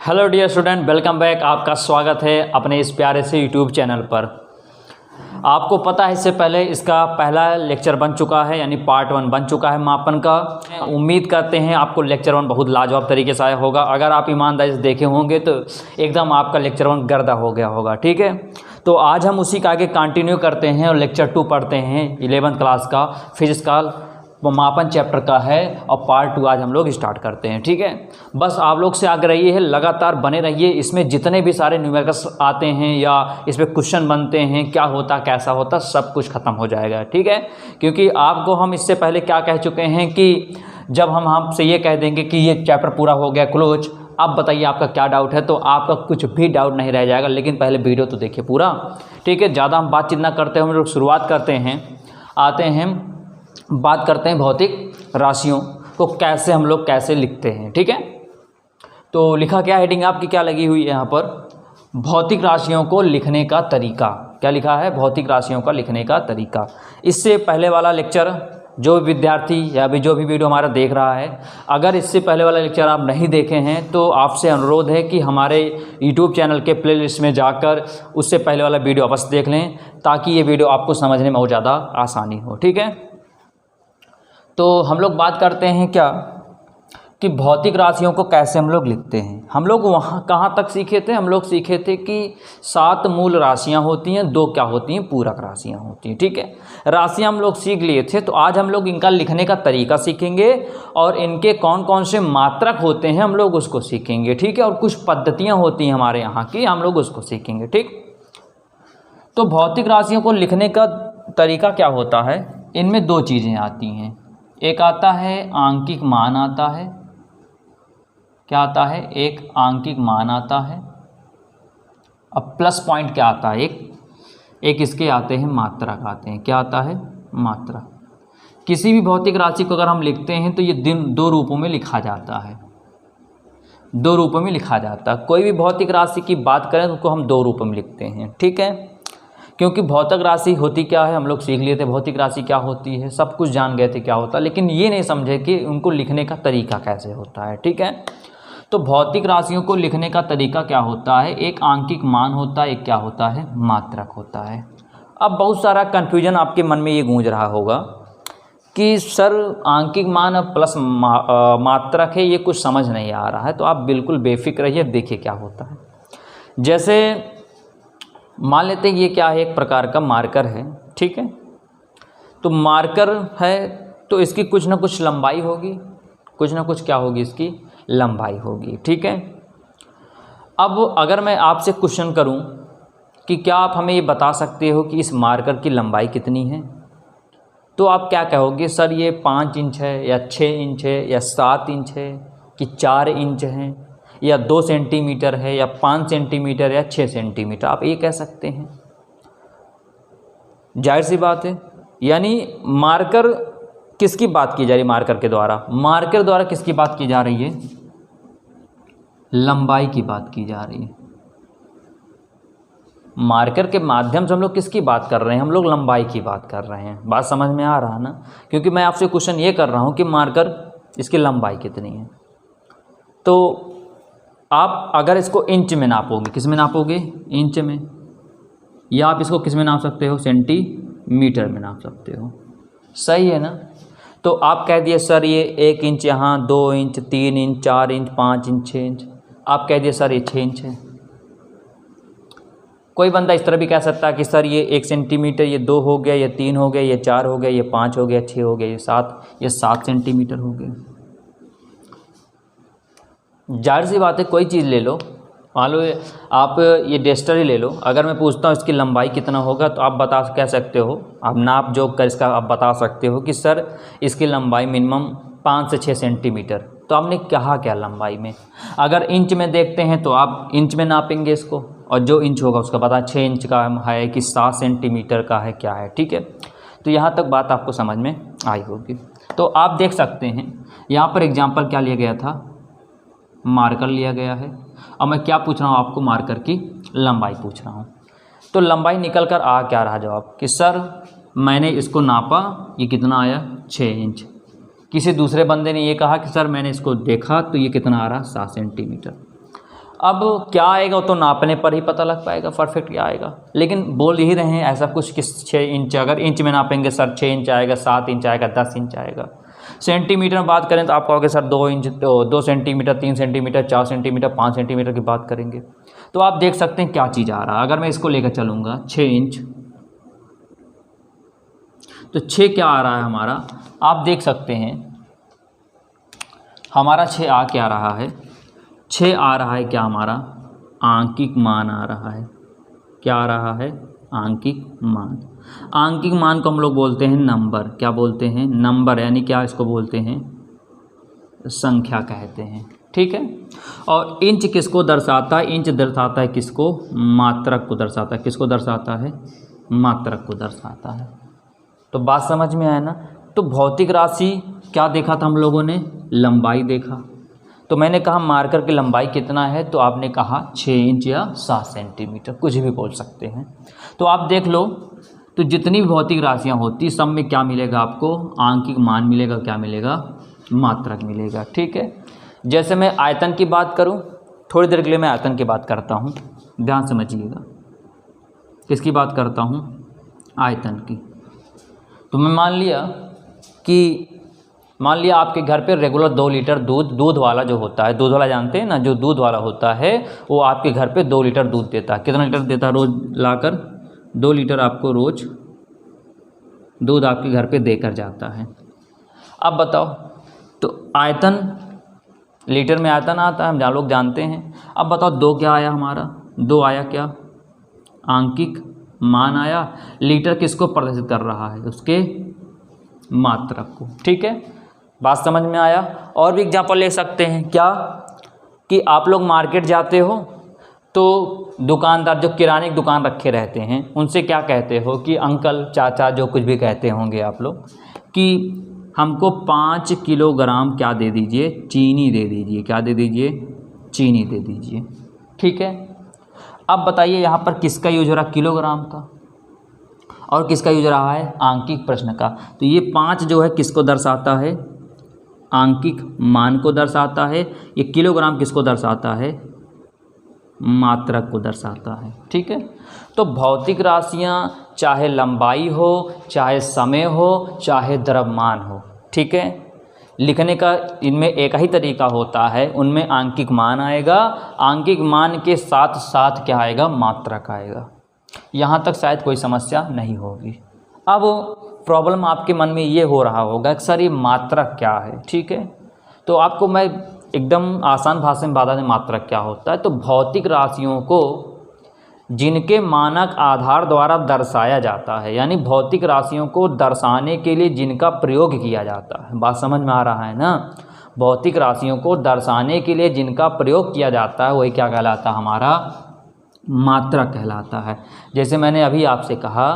Hello dear student, welcome back. आपका स्वागत है अपने इस प्यारे से यूट्यूब चैनल पर। आपको पता है इससे पहले इसका पहला लेक्चर बन चुका है, यानी पार्ट 1 बन चुका है मापन का। उम्मीद करते हैं आपको लेक्चर 1 बहुत लाजवाब तरीके से आया होगा। अगर आप ईमानदारी से देखे होंगे तो एकदम आपका लेक्चर 1 गर्दा हो गया होगा। ठीक है, तो आज हम उसी का आगे कंटिन्यू करते हैं और लेक्चर 2 पढ़ते हैं 11th क्लास का फिजिक्स का मापन चैप्टर का है, और पार्ट 2 आज हम लोग स्टार्ट करते हैं। ठीक है, बस आप लोग से आग्रह ये है लगातार बने रहिए। इसमें जितने भी सारे न्यूमेरिकल्स आते हैं या इसमें क्वेश्चन बनते हैं, क्या होता कैसा होता, सब कुछ ख़त्म हो जाएगा। ठीक है, क्योंकि आपको हम इससे पहले क्या कह चुके हैं कि जब हम आपसे ये कह देंगे कि ये चैप्टर पूरा हो गया क्लोज, अब बताइए आपका क्या डाउट है, तो आपका कुछ भी डाउट नहीं रह जाएगा। लेकिन पहले वीडियो तो देखिए पूरा। ठीक है, ज़्यादा हम बातचीत ना करते हैं, हम लोग शुरुआत करते हैं। आते हैं बात करते हैं भौतिक राशियों को कैसे हम लोग कैसे लिखते हैं। ठीक है, तो लिखा क्या, हेडिंग आपकी क्या लगी हुई है यहाँ पर, भौतिक राशियों को लिखने का तरीका। क्या लिखा है, भौतिक राशियों का लिखने का तरीका। इससे पहले वाला लेक्चर जो विद्यार्थी या भी जो भी वीडियो हमारा देख रहा है, अगर इससे पहले वाला लेक्चर आप नहीं देखे हैं तो आपसे अनुरोध है कि हमारे यूट्यूब चैनल के प्लेलिस्ट में जाकर उससे पहले वाला वीडियो अवश्य देख लें, ताकि ये वीडियो आपको समझने में बहुत ज़्यादा आसानी हो। ठीक है, तो हम लोग बात करते हैं क्या कि भौतिक राशियों को कैसे हम लोग लिखते हैं। हम लोग वहाँ कहाँ तक सीखे थे, हम लोग सीखे थे कि 7 मूल राशियाँ होती हैं, 2 क्या होती हैं, पूरक राशियाँ होती हैं। ठीक है, राशियाँ हम लोग सीख लिए थे, तो आज हम लोग इनका लिखने का तरीका सीखेंगे और इनके कौन कौन से मात्रक होते हैं हम लोग उसको सीखेंगे। ठीक है, और कुछ पद्धतियाँ होती हैं हमारे यहाँ की, हम लोग उसको सीखेंगे। ठीक, तो भौतिक राशियों को लिखने का तरीका क्या होता है, इनमें 2 चीज़ें आती हैं। एक आता है आंकिक मान आता है। क्या आता है, एक आंकिक मान आता है। अब प्लस पॉइंट क्या आता है, एक इसके आते हैं मात्रक आते हैं। क्या आता है, मात्रक। किसी भी भौतिक राशि को अगर हम लिखते हैं तो ये 2 रूपों में लिखा जाता है, 2 रूपों में लिखा जाता है। कोई भी भौतिक राशि की बात करें तो उसको हम 2 रूपों में लिखते हैं। ठीक है, क्योंकि भौतिक राशि होती क्या है, हम लोग सीख लिए थे भौतिक राशि क्या होती है, सब कुछ जान गए थे क्या होता है, लेकिन ये नहीं समझे कि उनको लिखने का तरीका कैसे होता है। ठीक है, तो भौतिक राशियों को लिखने का तरीका क्या होता है, एक आंकिक मान होता है, एक क्या होता है, मात्रक होता है। अब बहुत सारा कन्फ्यूजन आपके मन में ये गूंज रहा होगा कि सर आंकिक मान अब प्लस मात्रक है, ये कुछ समझ नहीं आ रहा है। तो आप बिल्कुल बेफिक्र रहिए, देखिए क्या होता है। जैसे मान लेते हैं ये क्या है, एक प्रकार का मार्कर है। ठीक है, तो मार्कर है तो इसकी कुछ ना कुछ लंबाई होगी, कुछ ना कुछ क्या होगी, इसकी लंबाई होगी। ठीक है, अब अगर मैं आपसे क्वेश्चन करूं कि क्या आप हमें ये बता सकते हो कि इस मार्कर की लंबाई कितनी है, तो आप क्या कहोगे, सर ये 5 इंच है या 6 इंच है या 7 इंच है कि 4 इंच है या 2 सेंटीमीटर है या 5 सेंटीमीटर या 6 सेंटीमीटर, आप ये कह सकते हैं। जाहिर सी बात है, यानी मार्कर किसकी बात की जा रही है, मार्कर के द्वारा, मार्कर द्वारा किसकी बात की जा रही है, लंबाई की बात की जा रही है। मार्कर के माध्यम से हम लोग किसकी बात कर रहे हैं, हम लोग लंबाई की बात कर रहे हैं। बात समझ में आ रहा ना, क्योंकि मैं आपसे क्वेश्चन ये कर रहा हूँ कि मार्कर इसकी लंबाई कितनी है। तो आप अगर इसको इंच में नापोगे, किस में नापोगे, इंच में, या आप इसको किस में नाप सकते हो, सेंटीमीटर में नाप सकते हो। सही है ना, तो आप कह दिए सर ये 1 इंच यहाँ, 2 inch, 3 inch, 4 inch, 5 inch, 6 inch, आप कह दिए सर ये 6 इंच है। कोई बंदा इस तरह भी कह सकता है कि सर ये 1 सेंटीमीटर, ये 2 हो गया, ये 3 हो गया, ये 4 हो गया, ये 5 हो गया, 6 हो गया, ये 7 सेंटीमीटर हो गया। जाहिर सी बात है, कोई चीज़ ले लो, मान लो आप ये डेस्टर ही ले लो, अगर मैं पूछता हूँ इसकी लंबाई कितना होगा, तो आप कह सकते हो, आप नाप जोक कर इसका आप बता सकते हो कि सर इसकी लंबाई मिनिमम 5 से 6 सेंटीमीटर। तो आपने कहा क्या लंबाई में, अगर इंच में देखते हैं तो आप इंच में नापेंगे इसको, और जो इंच होगा उसका पता 6 इंच का है कि 7 सेंटीमीटर का है, क्या है। ठीक है, तो यहाँ तक बात आपको समझ में आई होगी। तो आप देख सकते हैं यहाँ पर एग्जाम्पल क्या लिया गया था, मार्कर लिया गया है, और मैं क्या पूछ रहा हूँ आपको, मार्कर की लंबाई पूछ रहा हूँ। तो लंबाई निकल कर आ क्या रहा जवाब कि सर मैंने इसको नापा, ये कितना आया, 6 इंच। किसी दूसरे बंदे ने ये कहा कि सर मैंने इसको देखा तो ये कितना आ रहा, 7 सेंटीमीटर। अब क्या आएगा तो नापने पर ही पता लग पाएगा परफेक्ट क्या आएगा, लेकिन बोल ही रहे हैं ऐसा कुछ कि 6 इंच, अगर इंच में नापेंगे सर 6 इंच आएगा, 7 इंच आएगा, 10 इंच आएगा। सेंटीमीटर में बात करें तो आप कहोगे sir 2 inch, 2 centimetre, 3 centimetre, 4 centimetre, 5 centimetre की बात करेंगे। तो आप देख सकते हैं क्या चीज़ आ रहा है। अगर मैं इसको लेकर चलूँगा 6 इंच, तो 6 क्या आ रहा है हमारा, आप देख सकते हैं हमारा 6 आ क्या रहा है, 6 आ रहा है क्या हमारा आंकिक मान आ रहा है। क्या आ रहा है, आंकिक मान। आंकिक मान को हम लोग बोलते हैं नंबर। क्या बोलते हैं, नंबर, यानी क्या इसको बोलते हैं, संख्या कहते हैं, ठीक है। और इंच किसको दर्शाता है, इंच दर्शाता है किसको, मात्रक को दर्शाता है। किसको दर्शाता है, मात्रक को दर्शाता है। तो बात समझ में आया ना। तो भौतिक राशि क्या देखा था हम लोगों ने, लंबाई देखा। तो मैंने कहा मार्कर की लंबाई कितना है, तो आपने कहा 6 इंच या 7 सेंटीमीटर, कुछ भी बोल सकते हैं। तो आप देख लो, तो जितनी भी भौतिक राशियाँ होती सब में क्या मिलेगा आपको, आंकिक मान मिलेगा, क्या मिलेगा, मात्रक मिलेगा, ठीक है। जैसे मैं आयतन की बात करूं, थोड़ी देर के लिए मैं आयतन की बात करता हूं, ध्यान समझिएगा। किसकी बात करता हूं, आयतन की। तो मैं मान लिया आपके घर पे रेगुलर 2 लीटर दूध वाला जो होता है, दूध वाला जानते हैं ना, जो दूध वाला होता है वो आपके घर पे 2 लीटर दूध देता है। कितना लीटर देता है, रोज़ लाकर 2 लीटर आपको रोज़ दूध आपके घर पे देकर जाता है। अब बताओ, तो आयतन, लीटर में आयतन आता है, हम लोग जानते हैं। अब बताओ 2 क्या आया हमारा, 2 आया क्या, आंकिक मान आया। लीटर किसको प्रदर्शित कर रहा है, उसके मात्रक को, ठीक है। बात समझ में आया। और भी एग्जांपल ले सकते हैं, क्या कि आप लोग मार्केट जाते हो तो दुकानदार, जो किराने की दुकान रखे रहते हैं, उनसे क्या कहते हो कि अंकल, चाचा, जो कुछ भी कहते होंगे आप लोग, कि हमको 5 किलोग्राम क्या दे दीजिए, चीनी दे दीजिए। क्या दे दीजिए, चीनी दे दीजिए, ठीक है। अब बताइए यहाँ पर किसका यूज हो रहा है, किलोग्राम का, और किसका यूज रहा है, आंकिक प्रश्न का। तो ये 5 जो है किसको दर्शाता है, आंकिक मान को दर्शाता है। ये किलोग्राम किसको दर्शाता है, मात्रक को दर्शाता है, ठीक है। तो भौतिक राशियाँ चाहे लंबाई हो, चाहे समय हो, चाहे द्रव्यमान हो, ठीक है, लिखने का इनमें एक ही तरीका होता है। उनमें आंकिक मान आएगा, आंकिक मान के साथ साथ क्या आएगा, मात्रक आएगा। यहाँ तक शायद कोई समस्या नहीं होगी। अब प्रॉब्लम आपके मन में ये हो रहा होगा कि सर ये मात्रक क्या है, ठीक है। तो आपको मैं एकदम आसान भाषा में बता दें मात्रक क्या होता है। तो भौतिक राशियों को जिनके मानक आधार द्वारा दर्शाया जाता है, यानी भौतिक राशियों को दर्शाने के लिए जिनका प्रयोग किया जाता है। बात समझ में आ रहा है ना। भौतिक राशियों को दर्शाने के लिए जिनका प्रयोग किया जाता है वही क्या कहलाता है, हमारा मात्रक कहलाता है। जैसे मैंने अभी आपसे कहा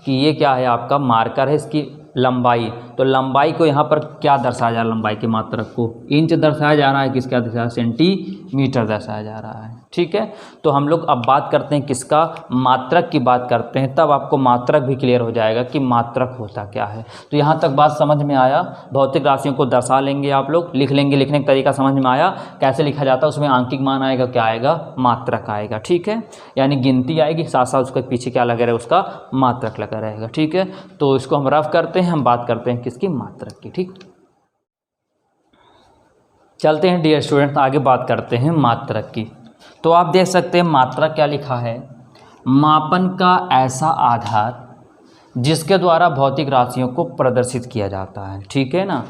कि ये क्या है, आपका मार्कर है, इसकी लंबाई। तो लंबाई को यहाँ पर क्या दर्शाया जा रहा है, लंबाई के मात्रक को इंच दर्शाया जा रहा है, किसका दर्शाया, सेंटीमीटर दर्शाया जा रहा है, ठीक है। तो हम लोग अब बात करते हैं किसका, मात्रक की बात करते हैं, तब आपको मात्रक भी क्लियर हो जाएगा कि मात्रक होता क्या है। तो यहाँ तक बात समझ में आया। भौतिक राशियों को दर्शा लेंगे आप लोग, लिख लेंगे, लिखने का तरीका समझ में आया कैसे लिखा जाता है। उसमें आंकिक मान आएगा, क्या आएगा, मात्रक आएगा, ठीक है। यानी गिनती आएगी, साथ साथ उसके पीछे क्या लगा रहेगा, उसका मात्रक लगा रहेगा, ठीक है। तो इसको हम रफ करते हैं, हम बात करते हैं किसकी, मात्रक की, ठीक। चलते हैं डियर स्टूडेंट, आगे बात करते हैं मात्रक की। तो आप देख सकते हैं मात्रक क्या लिखा है, मापन का ऐसा आधार जिसके द्वारा भौतिक राशियों को प्रदर्शित किया जाता है, ठीक है ना।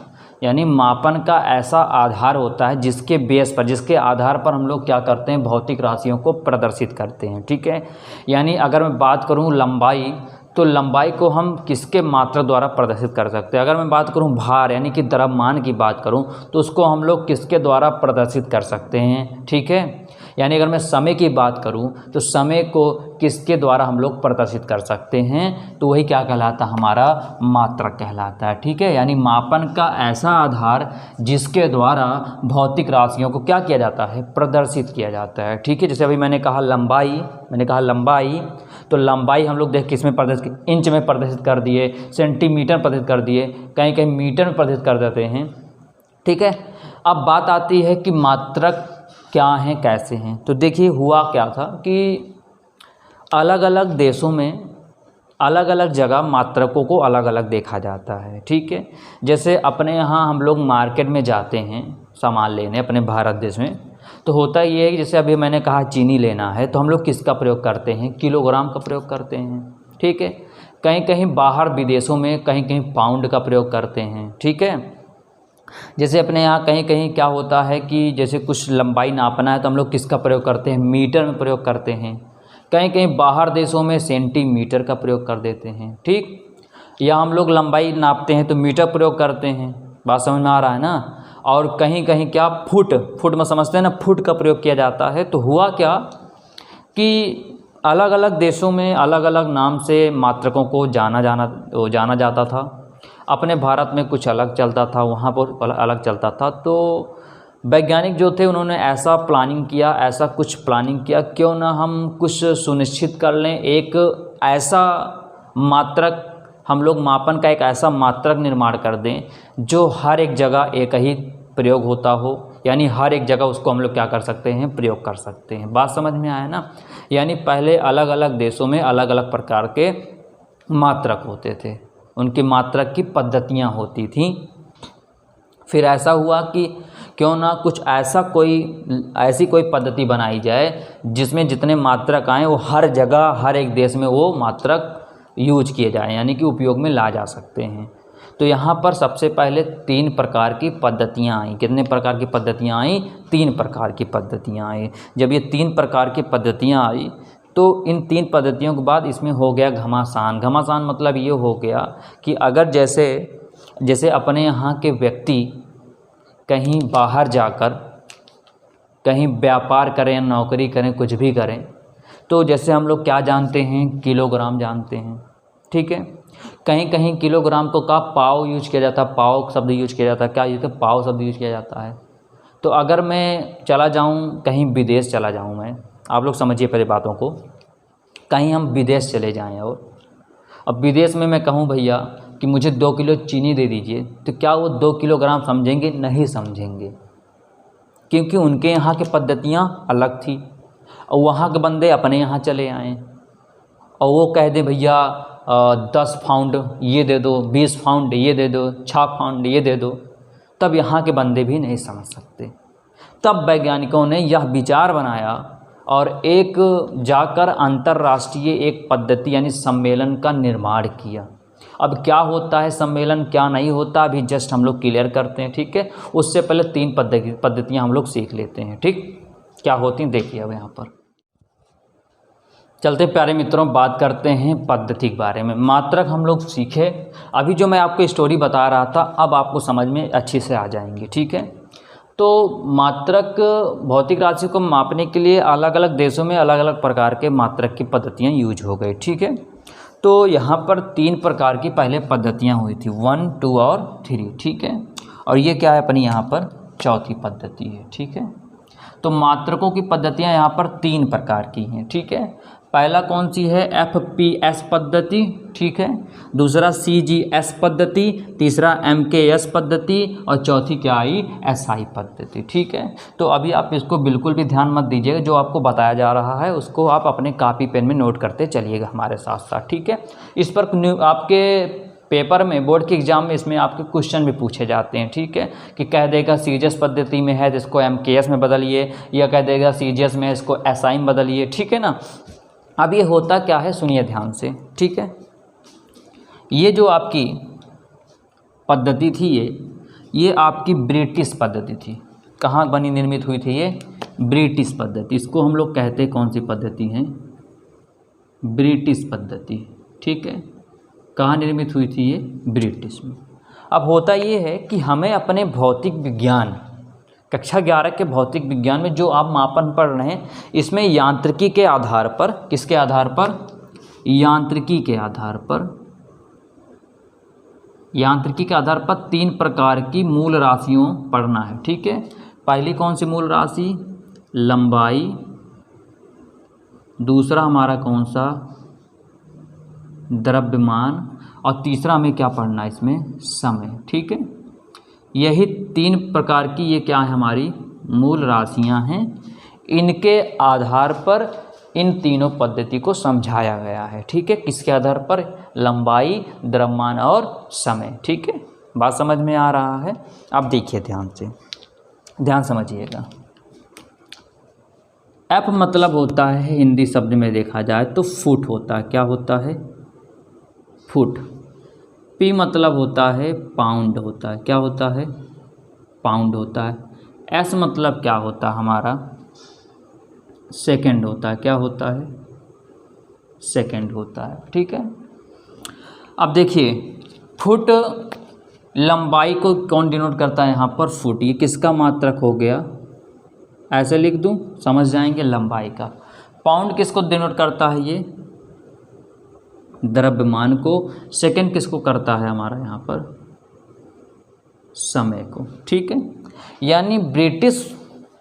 यानी मापन का ऐसा आधार होता है जिसके बेस पर, जिसके आधार पर हम लोग क्या करते हैं, भौतिक राशियों को प्रदर्शित करते हैं, ठीक है। यानी अगर मैं बात करूं लंबाई, तो लंबाई को हम किसके मात्रक द्वारा प्रदर्शित कर सकते हैं। अगर मैं बात करूं भार यानी कि द्रव्यमान की बात करूं, तो उसको हम लोग किसके द्वारा प्रदर्शित कर सकते हैं, ठीक है। यानी अगर मैं समय की बात करूं, तो समय को किसके द्वारा हम लोग प्रदर्शित कर सकते हैं, तो वही क्या कहलाता है, हमारा मात्रक कहलाता है, ठीक है। यानी मापन का ऐसा आधार जिसके द्वारा भौतिक राशियों को क्या किया जाता है, प्रदर्शित किया जाता है, ठीक है। जैसे अभी मैंने कहा लंबाई, तो लंबाई हम लोग देख किस में प्रदर्शित, इंच में प्रदर्शित कर दिए, सेंटीमीटर प्रदर्शित कर दिए, कहीं कहीं मीटर में प्रदर्शित कर देते हैं, ठीक है। अब बात आती है कि मात्रक क्या हैं कैसे हैं। तो देखिए हुआ क्या था कि अलग अलग देशों में अलग अलग जगह मात्रकों को अलग अलग देखा जाता है, ठीक है। जैसे अपने यहाँ हम लोग मार्केट में जाते हैं सामान लेने अपने भारत देश में, तो होता ये है कि जैसे अभी मैंने कहा चीनी लेना है तो हम लोग किसका प्रयोग करते हैं, किलोग्राम का प्रयोग करते हैं, ठीक है। कहीं कहीं बाहर विदेशों में कहीं कहीं पाउंड का प्रयोग करते हैं, ठीक है। जैसे अपने यहाँ कहीं कहीं क्या होता है कि जैसे कुछ लंबाई नापना है तो हम लोग किसका प्रयोग करते हैं, मीटर में प्रयोग करते हैं। कहीं कहीं बाहर देशों में सेंटीमीटर का प्रयोग कर देते हैं, ठीक। या हम लोग लंबाई नापते हैं तो मीटर प्रयोग करते हैं, बात समझ में आ रहा है ना। और कहीं कहीं क्या फुट में समझते हैं ना, फुट का प्रयोग किया जाता है। तो हुआ क्या कि अलग अलग देशों में अलग अलग नाम से मात्रकों को जाना जाता था। अपने भारत में कुछ अलग चलता था, वहाँ पर अलग चलता था। तो वैज्ञानिक जो थे उन्होंने ऐसा कुछ प्लानिंग किया, क्यों ना हम कुछ सुनिश्चित कर लें, एक ऐसा मात्रक हम लोग मापन का एक ऐसा मात्रक निर्माण कर दें जो हर एक जगह एक ही प्रयोग होता हो, यानी हर एक जगह उसको हम लोग क्या कर सकते हैं, प्रयोग कर सकते हैं। बात समझ में आया ना। यानी पहले अलग अलग देशों में अलग अलग प्रकार के मात्रक होते थे, उनकी मात्रक की पद्धतियाँ होती थीं। फिर ऐसा हुआ कि क्यों ना कुछ ऐसी कोई पद्धति बनाई जाए जिसमें जितने मात्रक आएँ वो हर जगह हर एक देश में वो मात्रक यूज किए जाएँ, यानी कि उपयोग में ला जा सकते हैं। तो यहाँ पर सबसे पहले 3 प्रकार की पद्धतियाँ आई। कितने प्रकार की पद्धतियाँ आई? 3 प्रकार की पद्धतियाँ आई। जब ये 3 प्रकार की पद्धतियाँ आई तो इन 3 पद्धतियों के बाद इसमें हो गया घमासान। घमासान मतलब ये हो गया कि अगर जैसे अपने यहाँ के व्यक्ति कहीं बाहर जाकर कहीं व्यापार करें, नौकरी करें, कुछ भी करें, तो जैसे हम लोग क्या जानते हैं, किलोग्राम जानते हैं, ठीक है। कहीं कहीं किलोग्राम को का पाव यूज किया जाता है, पाव शब्द यूज किया जाता है। क्या यूज है? पाव शब्द यूज किया जाता है। तो अगर मैं चला जाऊँ कहीं विदेश चला जाऊँ, मैं आप लोग समझिए पहले बातों को, कहीं हम विदेश चले जाएँ और अब विदेश में मैं कहूँ भैया कि मुझे 2 किलो चीनी दे दीजिए, तो क्या वो 2 किलोग्राम समझेंगे? नहीं समझेंगे, क्योंकि उनके यहाँ की पद्धतियाँ अलग थी और वहाँ के बंदे अपने यहाँ चले आए और वो कह दें भैया 10 पाउंड ये दे दो, 20 पाउंड ये दे दो, 6 पाउंड ये दे दो, तब यहाँ के बंदे भी नहीं समझ सकते। तब वैज्ञानिकों ने यह विचार बनाया और एक जाकर अंतर्राष्ट्रीय एक पद्धति यानी सम्मेलन का निर्माण किया। अब क्या होता है सम्मेलन, क्या नहीं होता, अभी जस्ट हम लोग क्लियर करते हैं, ठीक है। उससे पहले 3 पद्धतियाँ हम लोग सीख लेते हैं, ठीक। क्या होती हैं देखिए। अब यहाँ पर चलते प्यारे मित्रों, बात करते हैं पद्धति के बारे में। मात्रक हम लोग सीखे, अभी जो मैं आपको स्टोरी बता रहा था अब आपको समझ में अच्छी से आ जाएंगी, ठीक है। तो मात्रक भौतिक राशि को मापने के लिए अलग अलग देशों में अलग अलग प्रकार के मात्रक की पद्धतियाँ यूज हो गई, ठीक है। तो यहाँ पर 3 प्रकार की पहले पद्धतियाँ हुई थी, 1, 2 और 3, ठीक है। और ये क्या है अपनी यहाँ पर चौथी पद्धति है, ठीक है। तो मात्रकों की पद्धतियाँ यहाँ पर 3 प्रकार की हैं, ठीक है। पहला कौन सी है? FPS पद्धति, ठीक है। दूसरा CGS पद्धति, तीसरा MKS पद्धति और चौथी क्या आई? SI पद्धति, ठीक है। तो अभी आप इसको बिल्कुल भी ध्यान मत दीजिएगा, जो आपको बताया जा रहा है उसको आप अपने कॉपी पेन में नोट करते चलिएगा हमारे साथ साथ, ठीक है। इस पर आपके पेपर में बोर्ड के एग्जाम में इसमें आपके क्वेश्चन भी पूछे जाते हैं, ठीक है। कि कह देगा CGS पद्धति में है तो इसको MKS में बदलिए, या कह देगा CGS में है इसको SI में बदलिए, ठीक है ना। अब ये होता क्या है सुनिए ध्यान से, ठीक है। ये जो आपकी पद्धति थी ये आपकी ब्रिटिश पद्धति थी। कहाँ बनी निर्मित हुई थी? ये ब्रिटिश पद्धति। इसको हम लोग कहते हैं कौन सी पद्धति है? ब्रिटिश पद्धति, ठीक है। कहाँ निर्मित हुई थी? ये ब्रिटिश में। अब होता ये है कि हमें अपने भौतिक विज्ञान कक्षा 11 के भौतिक विज्ञान में जो आप मापन पढ़ रहे हैं इसमें यांत्रिकी के आधार पर, किसके आधार पर? यांत्रिकी के आधार पर, यांत्रिकी के आधार पर 3 प्रकार की मूल राशियों पढ़ना है, ठीक है। पहली कौन सी मूल राशि? लंबाई। दूसरा हमारा कौन सा? द्रव्यमान। और तीसरा हमें क्या पढ़ना है इसमें? समय, ठीक है। यही 3 प्रकार की ये क्या है हमारी मूल राशियां हैं, इनके आधार पर इन तीनों पद्धति को समझाया गया है। ठीक है, किसके आधार पर? लंबाई, द्रव्यमान और समय। ठीक है, बात समझ में आ रहा है? अब देखिए ध्यान से, ध्यान समझिएगा। एफ मतलब होता है, हिंदी शब्द में देखा जाए तो फुट होता है। क्या होता है? फुट। पी मतलब होता है पाउंड होता है। क्या होता है? पाउंड होता है। एस मतलब क्या होता है हमारा? सेकंड होता है। क्या होता है? सेकंड होता है। ठीक है, अब देखिए, फुट लंबाई को कौन डिनोट करता है यहाँ पर? फुट। ये किसका मात्रक हो गया? ऐसे लिख दूँ, समझ जाएंगे, लंबाई का। पाउंड किसको डिनोट करता है? ये द्रव्यमान को। सेकंड किसको करता है हमारा यहाँ पर? समय को। ठीक है, यानी ब्रिटिश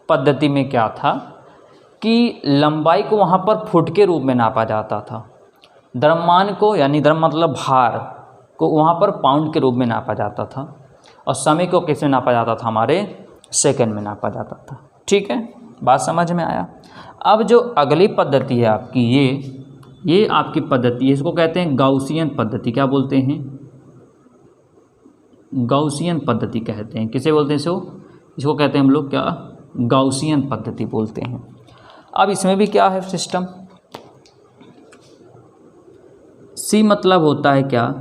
पद्धति में क्या था कि लंबाई को वहाँ पर फुट के रूप में नापा जाता था, द्रव्यमान को यानी द्रव्य मतलब भार को वहाँ पर पाउंड के रूप में नापा जाता था, और समय को कैसे नापा जाता था? हमारे सेकंड में नापा जाता था। ठीक है, बात समझ में आया? अब जो अगली पद्धति है आपकी, ये आपकी पद्धति है, इसको कहते हैं गाउसियन पद्धति। क्या बोलते हैं? गाउसियन पद्धति कहते हैं। किसे बोलते हैं? इसको कहते हैं हम लोग क्या? गाउसियन पद्धति बोलते हैं। अब इसमें भी क्या है सिस्टम? सी मतलब होता है क्या?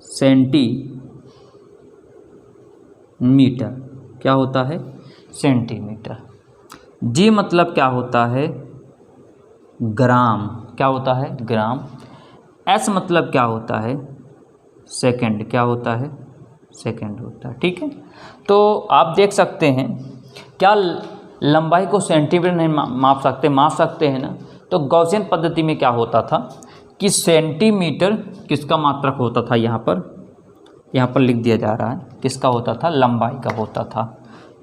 सेंटीमीटर। क्या होता है? सेंटीमीटर। जी मतलब क्या होता है? ग्राम। क्या होता है? ग्राम। एस मतलब क्या होता है? सेकंड। क्या होता है? सेकंड होता है। ठीक है, तो आप देख सकते हैं, क्या लंबाई को सेंटीमीटर नहीं माप सकते? माप सकते हैं ना। तो गॉसियन पद्धति में क्या होता था कि सेंटीमीटर किसका मात्रक होता था? यहाँ पर लिख दिया जा रहा है, किसका होता था? लंबाई का होता था।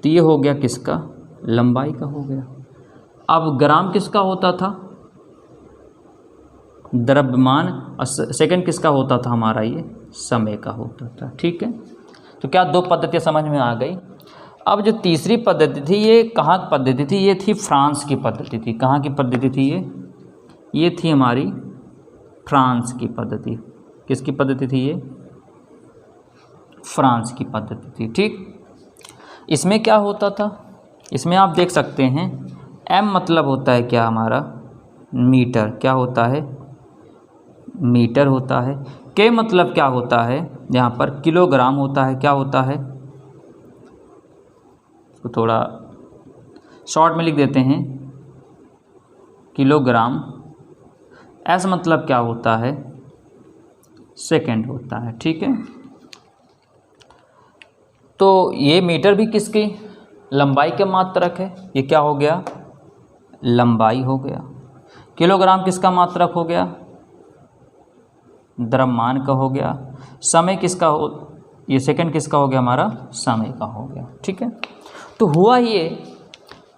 तो ये हो गया किसका? लंबाई का हो गया। अब ग्राम किसका होता था? द्रव्यमान। और सेकंड किसका होता था हमारा? ये समय का होता था। ठीक है, तो क्या दो पद्धतियाँ समझ में आ गई? अब जो तीसरी पद्धति थी, ये कहाँ की पद्धति थी? ये थी फ्रांस की पद्धति थी। कहाँ की पद्धति थी ये थी हमारी फ्रांस की पद्धति। किसकी पद्धति थी ये? फ्रांस की पद्धति थी। ठीक, इसमें क्या होता था? इसमें आप देख सकते हैं, एम मतलब होता है क्या हमारा? मीटर। क्या होता है? मीटर होता है। के मतलब क्या होता है? यहाँ पर किलोग्राम होता है। क्या होता है? तो थोड़ा शॉर्ट में लिख देते हैं, किलोग्राम। एस मतलब क्या होता है? सेकंड होता है। ठीक है, तो ये मीटर भी किसकी? लंबाई के मात्रक है। ये क्या हो गया? लंबाई हो गया। किलोग्राम किसका मात्रक हो गया? द्रव्यमान का हो गया। समय किसका हो? ये सेकंड किसका हो गया? हमारा समय का हो गया। ठीक है, तो हुआ ये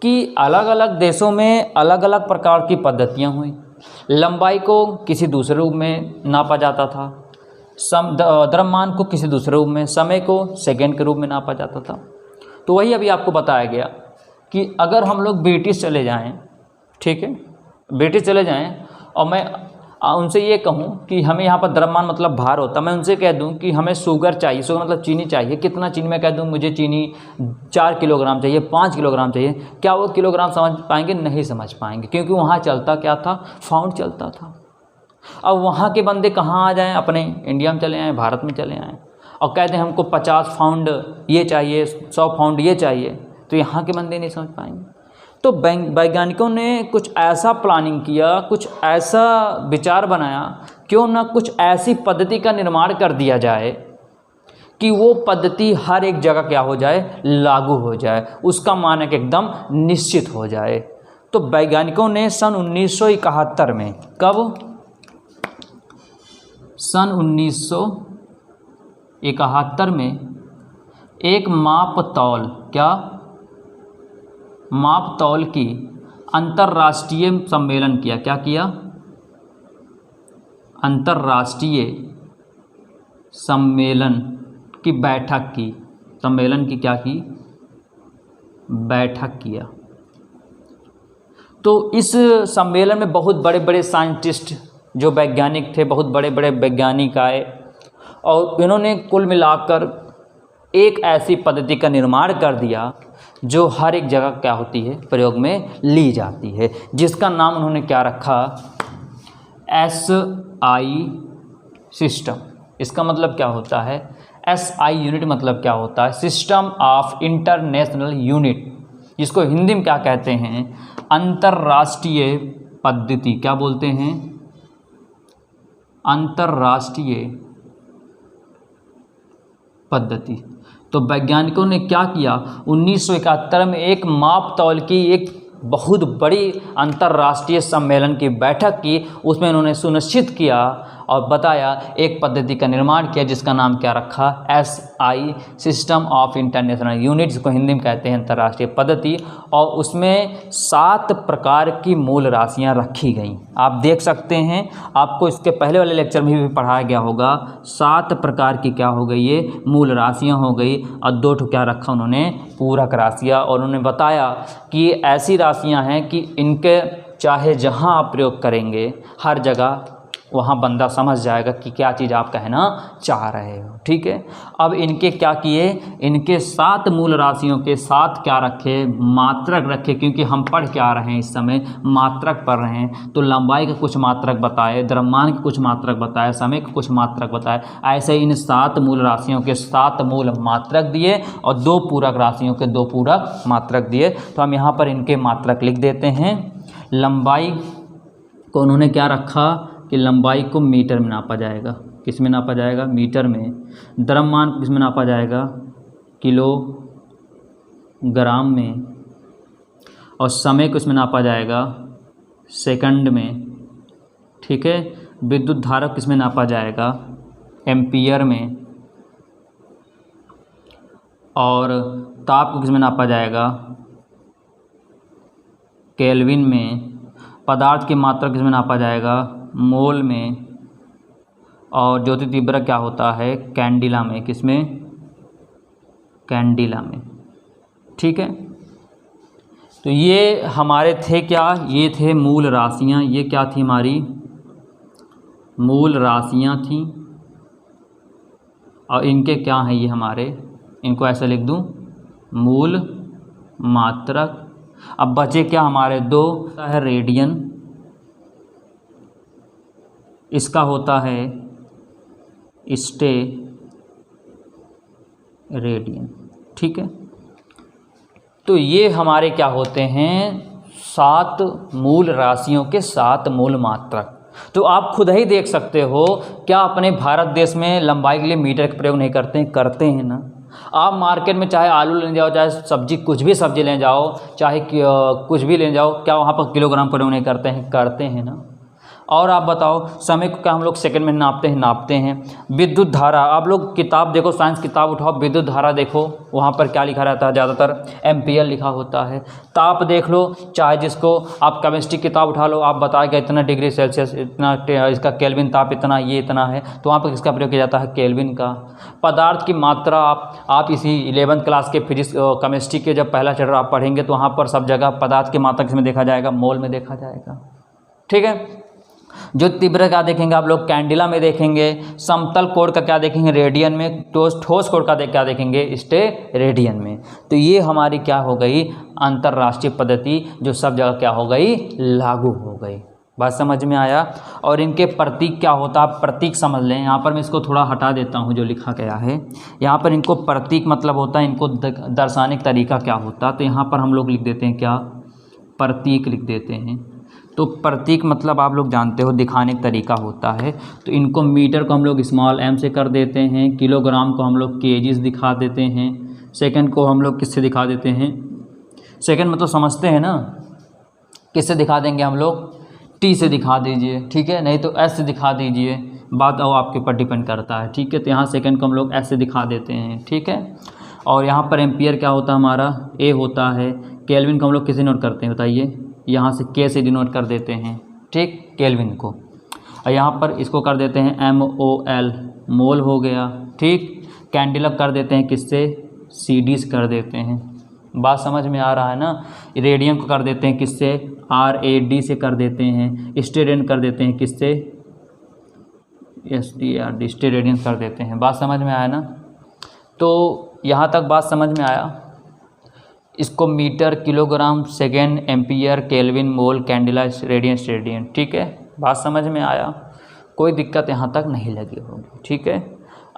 कि अलग अलग देशों में अलग अलग प्रकार की पद्धतियाँ हुई। लंबाई को किसी दूसरे रूप में नापा जाता था, द्रव्यमान को किसी दूसरे रूप में, समय को सेकंड के रूप में नापा जाता था। तो वही अभी आपको बताया गया कि अगर हम लोग ब्रिटिश चले जाएं, ठीक है, ब्रिटिश चले जाएं और मैं उनसे ये कहूं कि हमें यहाँ पर द्रव्यमान मतलब भार होता, मैं उनसे कह दूं कि हमें शुगर चाहिए, शुगर मतलब चीनी चाहिए, कितना चीनी? मैं कह दूं मुझे चीनी 4 किलोग्राम चाहिए, 5 किलोग्राम चाहिए। क्या वो किलोग्राम समझ पाएंगे? नहीं समझ पाएंगे, क्योंकि वहाँ चलता क्या था? पाउंड चलता था। अब वहाँ के बंदे कहाँ आ जाएं? अपने इंडिया में चले आएँ, भारत में चले आएँ और कहते हैं हमको 50 पाउंड ये चाहिए, 100 पाउंड ये चाहिए, तो यहाँ के बंदे नहीं समझ पाएंगे। तो वैज्ञानिकों ने कुछ ऐसा प्लानिंग किया, कुछ ऐसा विचार बनाया, क्यों ना कुछ ऐसी पद्धति का निर्माण कर दिया जाए कि वो पद्धति हर एक जगह क्या हो जाए? लागू हो जाए, उसका मानक एकदम निश्चित हो जाए। तो वैज्ञानिकों ने सन 1971 में, कब? सन 1971 में एक मापतौल, क्या? मापतौल की अंतर्राष्ट्रीय सम्मेलन किया। क्या किया? अंतर्राष्ट्रीय सम्मेलन की बैठक की। सम्मेलन की क्या की? बैठक किया। तो इस सम्मेलन में बहुत बड़े बड़े साइंटिस्ट जो वैज्ञानिक थे, बहुत बड़े बड़े वैज्ञानिक आए और इन्होंने कुल मिलाकर एक ऐसी पद्धति का निर्माण कर दिया जो हर एक जगह क्या होती है, प्रयोग में ली जाती है, जिसका नाम उन्होंने क्या रखा, SI सिस्टम। इसका मतलब क्या होता है, SI यूनिट मतलब क्या होता है, सिस्टम ऑफ इंटरनेशनल यूनिट, जिसको हिंदी में क्या कहते हैं, अंतर्राष्ट्रीय पद्धति। क्या बोलते हैं, अंतर्राष्ट्रीय पद्धति। तो वैज्ञानिकों ने क्या किया, 1971 में एक माप तौल की एक बहुत बड़ी अंतर्राष्ट्रीय सम्मेलन की बैठक की। उसमें उन्होंने सुनिश्चित किया और बताया, एक पद्धति का निर्माण किया जिसका नाम क्या रखा, SI system of international unit, जिसको हिंदी में कहते हैं अंतर्राष्ट्रीय पद्धति। और उसमें 7 प्रकार की मूल राशियां रखी गई। आप देख सकते हैं, आपको इसके पहले वाले लेक्चर में भी पढ़ाया गया होगा। 7 प्रकार की क्या हो गई, ये मूल राशियां हो गई और 2 क्या रखा उन्होंने, पूरक राशियां। और उन्होंने बताया कि ऐसी राशियां हैं कि इनके चाहे जहां आप प्रयोग करेंगे, हर जगह वहाँ बंदा समझ जाएगा कि क्या चीज़ आप कहना चाह रहे हो। ठीक है, अब इनके क्या किए, इनके 7 मूल राशियों के साथ क्या रखे, मात्रक रखे, क्योंकि हम पढ़ के आ रहे हैं, इस समय मात्रक पढ़ रहे हैं। तो लंबाई के कुछ मात्रक बताए, द्रव्यमान के कुछ मात्रक बताए, समय के कुछ मात्रक बताए। ऐसे इन 7 मूल राशियों के 7 मूल मात्रक दिए और 2 पूरक राशियों के 2 पूरक मात्रक दिए। तो हम यहाँ पर इनके मात्रक लिख देते हैं। लंबाई को उन्होंने क्या रखा कि लंबाई को मीटर में नापा जाएगा। किस में नापा जाएगा, मीटर में। द्रव्यमान को किस में नापा जाएगा, किलोग्राम में। और समय को इसमें नापा जाएगा सेकंड में। ठीक है, विद्युत धारा किस में नापा जाएगा, एम्पियर में। और ताप को किस में नापा जाएगा, केल्विन में। पदार्थ की मात्रा किस में नापा जाएगा, मोल में। और ज्योति तीव्र क्या होता है, कैंडिला में। किसमें, कैंडिला में। ठीक है, तो ये हमारे थे क्या, ये थे मूल राशियां। ये क्या थी, हमारी मूल राशियां थी। और इनके क्या हैं, ये हमारे, इनको ऐसे लिख दूं, मूल मात्रक। अब बचे क्या हमारे 2, है रेडियन, इसका होता है स्टे रेडियन। ठीक है, तो ये हमारे क्या होते हैं, 7 मूल राशियों के 7 मूल मात्रक। तो आप खुद ही देख सकते हो, क्या अपने भारत देश में लंबाई के लिए मीटर का प्रयोग नहीं करते हैं, करते हैं ना। आप मार्केट में चाहे आलू लेने जाओ, चाहे सब्जी, कुछ भी सब्जी लेने जाओ, चाहे कुछ भी लेने जाओ, क्या वहाँ पर किलोग्राम प्रयोग नहीं करते हैं, करते हैं ना। और आप बताओ, समय को क्या हम लोग सेकंड में नापते हैं, नापते हैं। विद्युत धारा, आप लोग किताब देखो, साइंस किताब उठाओ, विद्युत धारा देखो, वहाँ पर क्या लिखा रहता है, ज़्यादातर एम्पियर लिखा होता है। ताप देख लो, चाहे जिसको आप केमिस्ट्री किताब उठा लो, आप बताएगा इतना डिग्री सेल्सियस, इतना इसका केल्विन ताप इतना, ये इतना है, तो वहाँ पर किसका प्रयोग किया जाता है, केल्विन का। पदार्थ की मात्रा आप इसी 11th क्लास के फिजिक्स केमिस्ट्री के जब पहला चैप्टर आप पढ़ेंगे तो वहाँ पर सब जगह पदार्थ की मात्रा किसमें देखा जाएगा, मोल में देखा जाएगा। ठीक है, जो तीव्र का देखेंगे आप लोग, कैंडिला में देखेंगे। समतल कोण का क्या देखेंगे, रेडियन में। ठोस कोण का क्या देखेंगे, स्टे रेडियन में। तो ये हमारी क्या हो गई, अंतर्राष्ट्रीय पद्धति, जो सब जगह क्या हो गई, लागू हो गई। बात समझ में आया। और इनके प्रतीक क्या होता है, प्रतीक समझ लें। यहाँ पर मैं इसको थोड़ा हटा देता हूँ जो लिखा गया है। यहाँ पर इनको प्रतीक मतलब होता है, इनको दर्शाने का तरीका क्या होता है। तो यहाँ पर हम लोग लिख देते हैं क्या, प्रतीक लिख देते हैं। तो प्रतीक मतलब आप लोग जानते हो, दिखाने का तरीका होता है। तो इनको मीटर को हम लोग स्मॉल m से कर देते हैं, किलोग्राम को हम लोग kgs दिखा देते हैं, सेकंड को हम लोग किससे दिखा देते हैं, सेकंड मतलब समझते हैं ना, किससे दिखा देंगे हम लोग, t से दिखा दीजिए। ठीक है, नहीं तो s से दिखा दीजिए, बात और आपके ऊपर डिपेंड करता है। ठीक है, तो यहाँ सेकंड को हम लोग s से दिखा देते हैं। ठीक है, और यहाँ पर एम्पियर क्या होता है हमारा, a होता है। केल्विन को हम लोग किसे नोट करते हैं बताइए, यहाँ से k से डिनोट कर देते हैं। ठीक, केल्विन को। और यहाँ पर इसको कर देते हैं MOL, मोल हो गया। ठीक, कैंडिला कर देते हैं किससे, CD से कर देते हैं। बात समझ में आ रहा है ना। रेडियन को कर देते हैं किससे, RAD से कर देते हैं। स्टेरेडियन कर देते हैं किससे, STRD, स्टेरेडियन कर देते हैं। बात समझ में आया ना। तो यहाँ तक बात समझ में आया। इसको metre, kilogram, second, ampere, kelvin, mole, candela, radian, steradian. ठीक है, बात समझ में आया। कोई दिक्कत यहाँ तक नहीं लगी होगी। ठीक है,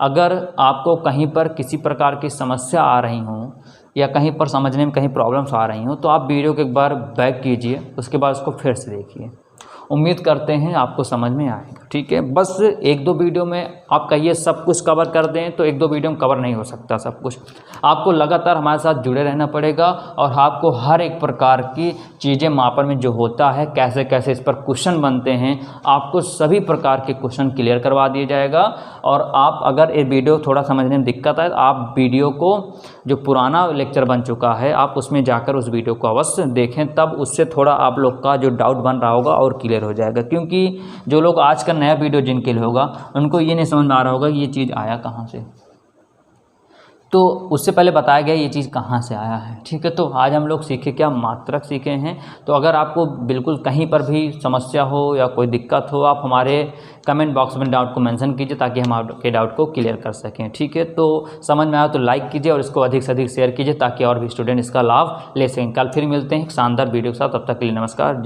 अगर आपको कहीं पर किसी प्रकार की समस्या आ रही हो या कहीं पर समझने में कहीं प्रॉब्लम्स आ रही हो तो आप वीडियो को एक बार बैक कीजिए, उसके बाद उसको फिर से देखिए। उम्मीद करते हैं आपको समझ में आएगा। ठीक है, बस एक दो वीडियो में आप कहिए सब कुछ कवर कर दें तो एक दो वीडियो में कवर नहीं हो सकता सब कुछ। आपको लगातार हमारे साथ जुड़े रहना पड़ेगा और आपको हर एक प्रकार की चीज़ें मापन में जो होता है, कैसे कैसे इस पर क्वेश्चन बनते हैं, आपको सभी प्रकार के क्वेश्चन क्लियर करवा दिया जाएगा। और आप अगर ये वीडियो थोड़ा समझने में दिक्कत है तो आप वीडियो को, जो पुराना लेक्चर बन चुका है, आप उसमें जाकर उस वीडियो को अवश्य देखें, तब उससे थोड़ा आप लोग का जो डाउट बन रहा होगा और क्लियर हो जाएगा। क्योंकि जो लोग आज का नया वीडियो जिनके लिए होगा उनको ये नहीं समझ में आ रहा होगा कि ये चीज़ आया कहाँ से, तो उससे पहले बताया गया ये चीज़ कहाँ से आया है। ठीक है, तो आज हम लोग सीखे क्या, मात्रक सीखे हैं। तो अगर आपको बिल्कुल कहीं पर भी समस्या हो या कोई दिक्कत हो, आप हमारे कमेंट बॉक्स में डाउट को मेंशन कीजिए ताकि हम आपके डाउट को क्लियर कर सकें। ठीक है, तो समझ में आया तो लाइक कीजिए और इसको अधिक से अधिक शेयर कीजिए ताकि और भी स्टूडेंट इसका लाभ ले सकें। कल फिर मिलते हैं एक शानदार वीडियो के साथ, तब तक के लिए नमस्कार, जय।